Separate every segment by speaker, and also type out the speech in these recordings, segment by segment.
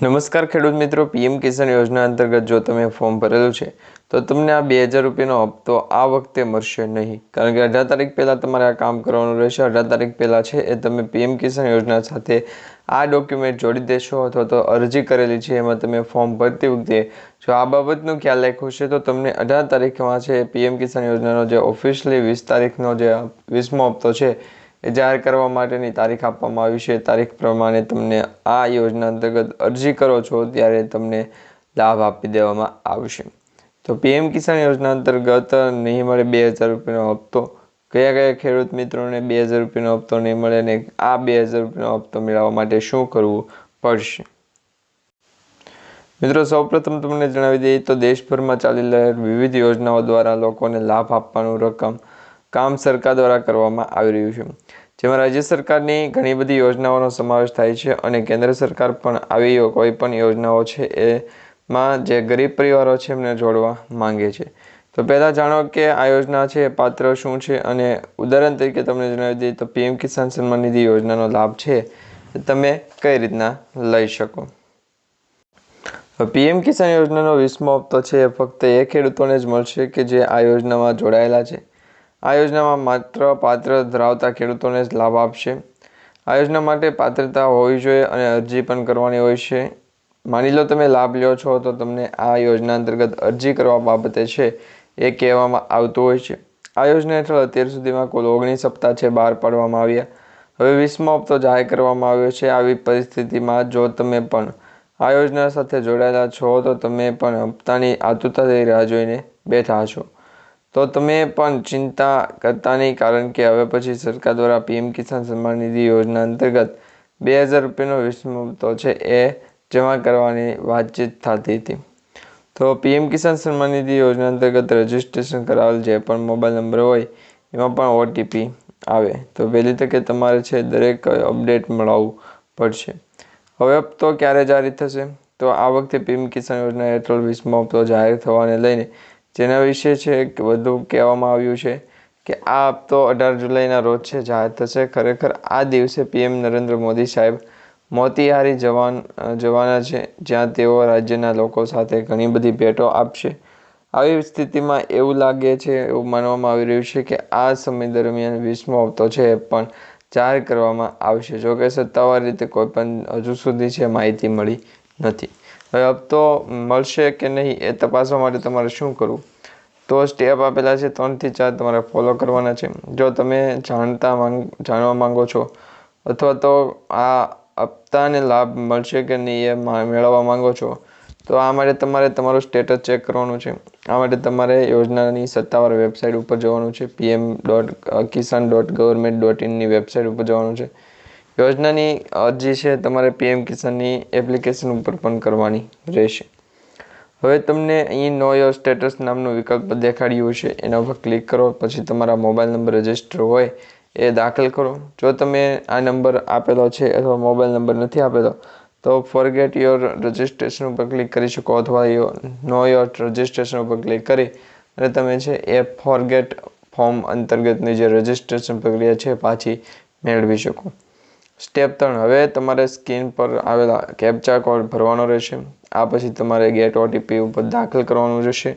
Speaker 1: નમસ્કાર ખેડૂત મિત્રો, પીએમ કિસાન યોજના અંતર્ગત જો તમે ફોર્મ ભરેલું છે તો તમને આ 2000 રૂપિયાનો હપ્તો આ વખતે મળશે નહીં, કારણ કે 18 તારીખ પહેલાં તમારે આ કામ કરવાનું રહેશે। 18 તારીખ પહેલાં છે એ તમે પીએમ કિસાન યોજના સાથે આ ડોક્યુમેન્ટ જોડી દેશો અથવા તો અરજી કરેલી છે એમાં તમે ફોર્મ ભરતી વખતે જો આ બાબતનું ખ્યાલ રાખ્યું છે તો તમને 18 તારીખમાં છે પીએમ કિસાન યોજનાનો જે ઓફિશિયલી 20 તારીખનો જે 20મો હપ્તો છે એ જાહેર કરવા માટેની તારીખ આપવામાં આવી છે। તારીખ પ્રમાણે તમને આ યોજના અંતર્ગત અરજી કરો છો ત્યારે તમને લાભ આપી દેવામાં આવશે। તો પીએમ કિસાન યોજના અંતર્ગત નહીં મળે 2000 રૂપિયાનો હપ્તો, કયા ખેડૂત મિત્રોને 2000 રૂપિયાનો હપ્તો નહીં મળે અને આ 2000 રૂપિયાનો હપ્તો મેળવવા માટે શું કરવું પડશે? મિત્રો, સૌપ્રથમ તમને જણાવી દઈએ તો દેશભરમાં ચાલી રહેલ વિવિધ યોજનાઓ દ્વારા લોકોને લાભ આપવાનું કામ સરકાર દ્વારા કરવામાં આવી રહ્યું છે, જેમાં રાજ્ય સરકારની ઘણી બધી યોજનાઓનો સમાવેશ થાય છે અને કેન્દ્ર સરકાર પણ આવી કોઈ પણ યોજનાઓ છે એમાં જે ગરીબ પરિવારો છે એમને જોડવા માંગે છે। તો પહેલાં જાણો કે આ યોજના છે પાત્ર શું છે અને ઉદાહરણ તરીકે તમને જણાવી દઈએ તો પીએમ કિસાન સન્માન નિધિ યોજનાનો લાભ છે તમે કઈ રીતના લઈ શકો। પીએમ કિસાન યોજનાનો 20મો હપ્તો છે એ ફક્ત એ ખેડૂતોને જ મળશે કે જે આ યોજનામાં જોડાયેલા છે। આ યોજનામાં માત્ર પાત્ર ધરાવતા ખેડૂતોને જ લાભ આપશે। આ યોજના માટે પાત્રતા હોવી જોઈએ અને અરજી પણ કરવાની હોય છે। માની લો તમે લાભ લ્યો છો તો તમને આ યોજના અંતર્ગત અરજી કરવા બાબતે છે એ કહેવામાં આવતું હોય છે। આ યોજના હેઠળ અત્યાર સુધીમાં કુલ 19 હપ્તા છે બહાર પાડવામાં આવ્યા। હવે 20મો હપ્તો જાહેર કરવામાં આવ્યો છે। આવી પરિસ્થિતિમાં જો તમે પણ આ યોજના સાથે જોડાયેલા છો તો તમે પણ હપ્તાની આતુરતાથી રાહ જોઈને બેઠા હશો, તો તમે પણ ચિંતા કરતા નહીં, કારણ કે હવે પછી સરકાર દ્વારા પીએમ કિસાન સન્માન નિધિ યોજના અંતર્ગત 2000 રૂપિયાનો 20મો હપ્તો છે એ જમા કરવાની વાતચીત થતી હતી। તો પીએમ કિસાન સન્માન નિધિ યોજના અંતર્ગત રજીસ્ટ્રેશન કરાવેલ જે પણ મોબાઈલ નંબર હોય એમાં પણ ઓટીપી આવે, તો વહેલી તકે તમારે છે દરેક અપડેટ મળવું પડશે। હવે હપ્તો ક્યારે જારી થશે? તો આ વખતે પીએમ કિસાન યોજના હેઠળ 20મો હપ્તો જાહેર થવાને લઈને જેના વિશે છે વધુ કહેવામાં આવ્યું છે કે આ હપ્તો 18 જુલાઈના રોજ છે જાહેર થશે। ખરેખર આ દિવસે પીએમ નરેન્દ્ર મોદી સાહેબ મોતીહારી જવાના છે, જ્યાં તેઓ રાજ્યના લોકો સાથે ઘણી બધી ભેટો આપશે। આવી સ્થિતિમાં એવું લાગે છે, એવું માનવામાં આવી રહ્યું છે કે આ સમય દરમિયાન 20મો હપ્તો છે એ પણ જાહેર કરવામાં આવશે। જોકે સત્તાવાર રીતે કોઈ પણ હજુ સુધી છે માહિતી મળી નથી। હવે હપ્તો મળશે કે નહીં એ તપાસવા માટે તમારે શું કરવું? તો સ્ટેપ આપેલા છે 3 થી 4 તમારે ફોલો કરવાના છે। જો તમે જાણવા માંગો છો અથવા તો આ હપ્તાને લાભ મળશે કે નહીં એ મેળવવા માંગો છો તો આ માટે તમારે તમારું સ્ટેટસ ચેક કરવાનું છે। આ માટે તમારે યોજનાની સત્તાવાર વેબસાઇટ ઉપર જવાનું છે, pm.kisan.government.in ની વેબસાઇટ ઉપર જવાનું છે। યોજનાની અરજી છે તમારે પીએમ કિસાનની એપ્લિકેશન ઉપર પણ કરવાની રહેશે। હવે તમને અહીં નો યોર સ્ટેટસ નામનું વિકલ્પ દેખાડ્યું છે, એના ઉપર ક્લિક કરો, પછી તમારા મોબાઈલ નંબર રજિસ્ટર હોય એ દાખલ કરો। જો તમે આ નંબર આપેલો છે અથવા મોબાઈલ નંબર નથી આપેલો તો ફોરગેટ યોર રજિસ્ટ્રેશન ઉપર ક્લિક કરી શકો અથવા નો યોર રજિસ્ટ્રેશન ઉપર ક્લિક કરી અને તમે છે એ ફોરગેટ ફોર્મ અંતર્ગતની જે રજિસ્ટ્રેશન પ્રક્રિયા છે પાછી મેળવી શકો। સ્ટેપ 3, હવે તમારે સ્ક્રીન પર આવેલા કેપ્ચા કોડ ભરવાનો રહેશે। આ પછી તમારે ગેટ ઓટીપી ઉપર દાખલ કરવાનું રહેશે।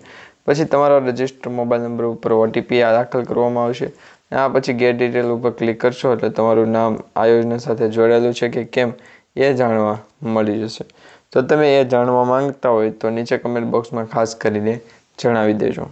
Speaker 1: પછી તમારા રજિસ્ટર મોબાઈલ નંબર ઉપર ઓટીપી દાખલ કરવામાં આવશે। આ પછી ગેટ ડિટેલ ઉપર ક્લિક કરશો એટલે તમારું નામ આ યોજના સાથે જોડાયેલું છે કે કેમ એ જાણવા મળી જશે। તો તમે એ જાણવા માંગતા હોય તો નીચે કમેન્ટ બોક્સમાં ખાસ કરીને જણાવી દેજો।